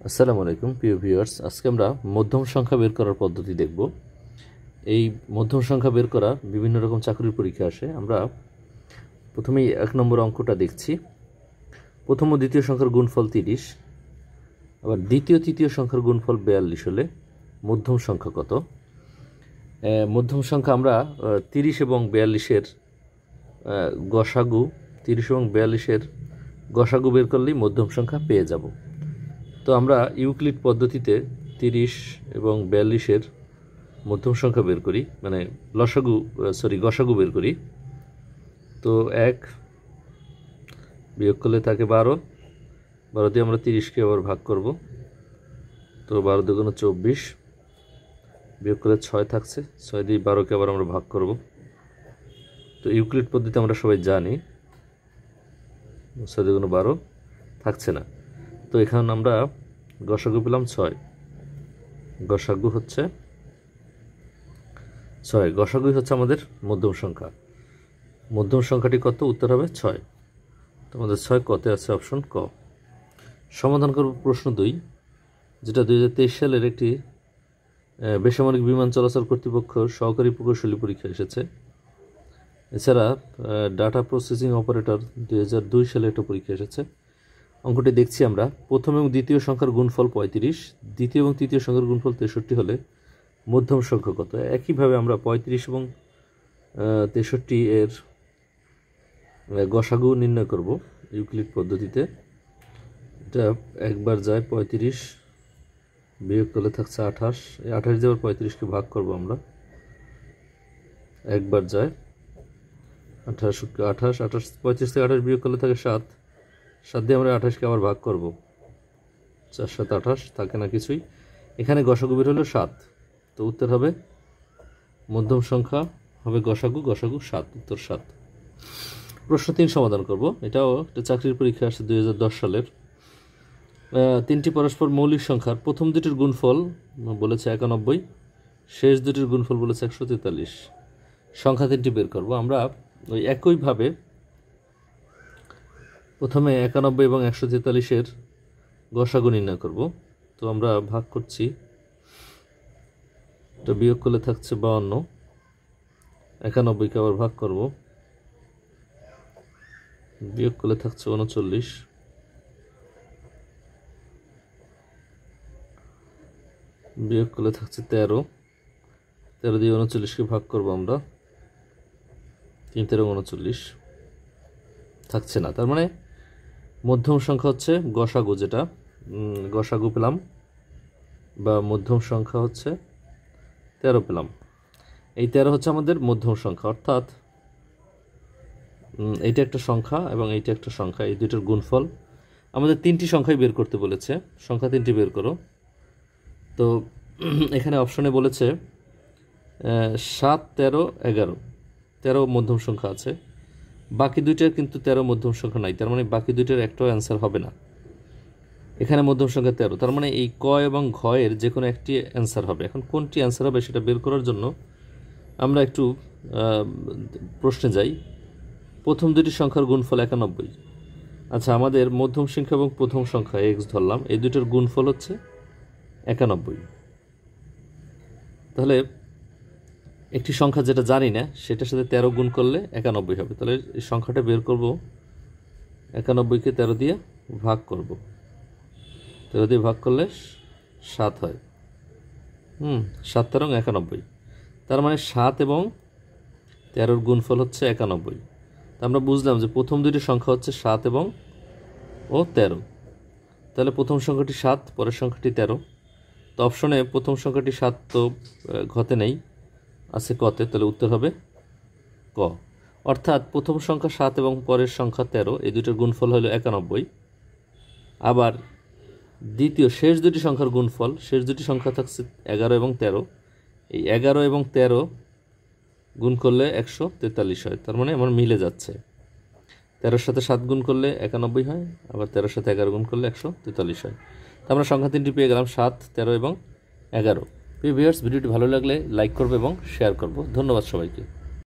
আসসালামু আলাইকুম প্রিয় ভিউয়ার্স, আজকে আমরা মধ্যম সংখ্যা বের করার পদ্ধতি দেখব। এই মধ্যম সংখ্যা বের করা বিভিন্ন রকম চাকরির পরীক্ষা আসে। আমরা প্রথমেই 1 নম্বর অঙ্কটা দেখছি। প্রথম ও দ্বিতীয় সংখ্যার গুণফল 30, আবার দ্বিতীয় তৃতীয় সংখ্যার গুণফল 42 হলে মধ্যম সংখ্যা কত? মধ্যম সংখ্যা আমরা 30 এবং 42-এর গসাগু 30 এবং 42-এর গসাগু বের করলেই মধ্যম সংখ্যা পেয়ে যাব। তো আমরা ইউক্লিড পদ্ধতিতে 30 এবং 42-এর মধ্যম সংখ্যা বের করি, মানে গসাগু বের করি। তো 1 বিয়োগ করলে থাকে 12, 12 দিয়ে আমরা 30কে আবার ভাগ করব। তো 12 দুগুণে 24, বিয়োগ করলে 6 থাকছে, 6 দিয়ে 12কে আবার আমরা ভাগ করব। তো ইউক্লিড পদ্ধতি আমরা সবাই জানি, 6 দুগুণে 12 থাকছে না। তো এখানে আমরা গসাগু পেলাম 6, গসাগু হচ্ছে 6, গসাগুই হচ্ছে আমাদের মধ্যম সংখ্যা। মধ্যম সংখ্যাটি কত? উত্তর হবে 6। তো আমাদের 6 কতে আছে? অপশন ক। সমাধান করব প্রশ্ন 2, যেটা 2023 সালের একটি বেসামরিক বিমান চলাচল কর্তৃপক্ষ সহকারী প্রকৌশলী পরীক্ষা এসেছে। এছাড়া ডাটা প্রসেসিং অপারেটর 2002 সালে একটা পরীক্ষা এসেছে। অঙ্কটি দেখছি আমরা। প্রথম এবং দ্বিতীয় সংখ্যার গুণফল 35, দ্বিতীয় এবং তৃতীয় সংখ্যার গুণফল 63 হলে মধ্যম সংখ্যা কত? একইভাবে আমরা 35 এবং 63 এর গসাগু নির্ণয় করব ইউক্লিড পদ্ধতিতে। এটা একবার যায় 35, বিয়োগ করলে থাকছে 28, এই 28 দিয়ে 35কে ভাগ করব আমরা। একবার যায় 28, 35 থেকে 28 বিয়োগ করলে থাকে 7, 7 দিয়ে আমরা 28কে আবার ভাগ করব। 4 7 28, থাকে না কিছুই। এখানে গসাগু বের হলো 7, তো উত্তর হবে মধ্যম সংখ্যা হবে গসাগু 7, উত্তর 7। প্রশ্ন 3 সমাধান করব। এটাও একটা চাকরির পরীক্ষা আসছে 2010 সালের। 3টি পরস্পর মৌলিক সংখ্যার প্রথম দুটির গুণফল বলেছে 91, শেষ দুটির গুণফল বলেছে 143। সংখ্যা 3টি বের করব। আমরা ওই একইভাবে প্রথমে 91 এবং 143-এর গসাগু নির্ণয় করব। তো আমরা ভাগ করছি, এটা বিয়োগ করলে থাকছে 52, 91কে আবার ভাগ করব, বিয়োগ করলে থাকছে 39, বিয়োগ করলে থাকছে 13, 13 দিয়ে 39কে ভাগ করব আমরা, 3 13 39, থাকছে না। তার মানে মধ্যম সংখ্যা হচ্ছে গসাগু, যেটা গসাগু পেলাম, বা মধ্যম সংখ্যা হচ্ছে 13 পেলাম। এই 13 হচ্ছে আমাদের মধ্যম সংখ্যা, অর্থাৎ এইটা একটা সংখ্যা এবং এইটা একটা সংখ্যা, এই দুটোর গুণফল। আমাদের 3টি সংখ্যাই বের করতে বলেছে, সংখ্যা 3টি বের করো। তো এখানে অপশনে বলেছে 7 13 11, 13 মধ্যম সংখ্যা আছে, বাকি দুইটার কিন্তু 13 মধ্যম সংখ্যা নাই। তার মানে বাকি দুইটার একটাও অ্যান্সার হবে না। এখানে মধ্যম সংখ্যা 13, তার মানে এই ক এবং ঘ এর যে কোনো একটি অ্যান্সার হবে। এখন কোনটি অ্যান্সার হবে সেটা বের করার জন্য আমরা একটু প্রশ্নে যাই। প্রথম দুটি সংখ্যার গুণফল 91। আচ্ছা, আমাদের মধ্যম সংখ্যা এবং প্রথম সংখ্যা এক্স ধরলাম, এই দুটোর গুণফল হচ্ছে 91। তাহলে একটি সংখ্যা যেটা জানি না সেটার সাথে 13 গুণ করলে 91 হবে। তাহলে এই সংখ্যাটা বের করব, 91কে 13 দিয়ে ভাগ করব, 13 দিয়ে ভাগ করলে 7 হয়। 7 13 91, তার মানে 7 এবং 13-র গুণফল হচ্ছে 91। তা আমরা বুঝলাম যে প্রথম দুটি সংখ্যা হচ্ছে 7 এবং 13। তাহলে প্রথম সংখ্যাটি 7, পরের সংখ্যাটি 13। তো অপশনে প্রথম সংখ্যাটি 7 তো ঘতে নেই, আছে কতে, তাহলে উত্তর হবে ক। অর্থাৎ প্রথম সংখ্যা 7 এবং পরের সংখ্যা 13, এই দুটোর গুণফল হলো 91। আবার দ্বিতীয় শেষ দুটি সংখ্যার গুণফল, শেষ দুটি সংখ্যা থাকছে 11 এবং 13, এই 11 এবং 13 গুণ করলে 143 হয়। তার মানে আমার মিলে যাচ্ছে। 13-র সাথে 7 গুণ করলে 91 হয়, আবার 13-র সাথে 11 গুণ করলে 143 হয়। তো আমরা সংখ্যা 3টি পেয়ে গেলাম, 7 13 এবং 11। ভিউয়ার্স, ভিডিওটি ভালো লাগলে লাইক করবে এবং শেয়ার করব। ধন্যবাদ সবাইকে।